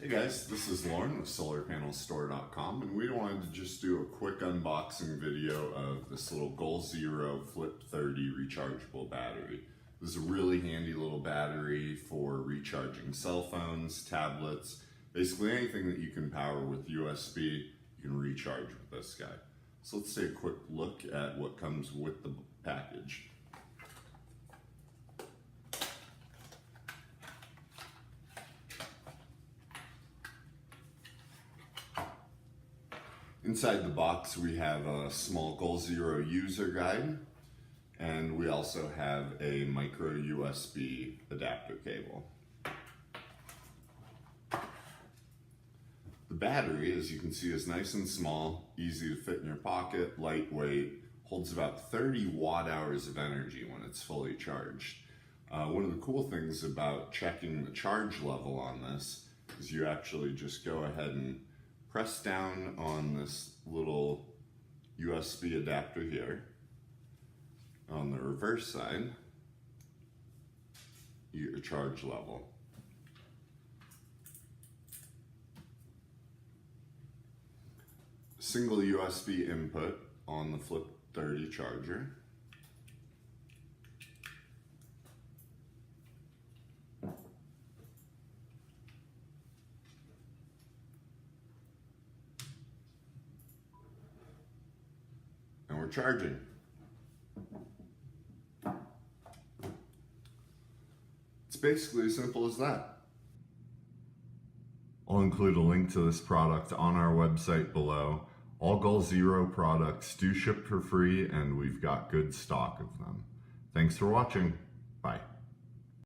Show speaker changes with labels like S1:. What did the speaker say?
S1: Hey guys, this is Lauren with SolarPanelStore.com, and we wanted to just do a quick unboxing video of this little Goal Zero Flip30 rechargeable battery. This is a really handy little battery for recharging cell phones, tablets, basically anything that you can power with USB, you can recharge with this guy. So let's take a quick look at what comes with the package. Inside the box we have a small Goal Zero user guide, and we also have a micro USB adapter cable. The battery, as you can see, is nice and small, easy to fit in your pocket, lightweight, holds about 30 watt-hours of energy when it's fully charged. One of the cool things about checking the charge level on this is you actually just go ahead and press down on this little USB adapter here. On the reverse side, you get your charge level. Single USB input on the Flip30 charger. And we're charging. It's basically as simple as that. I'll include a link to this product on our website below. All Goal Zero products do ship for free, and we've got good stock of them. Thanks for watching. Bye.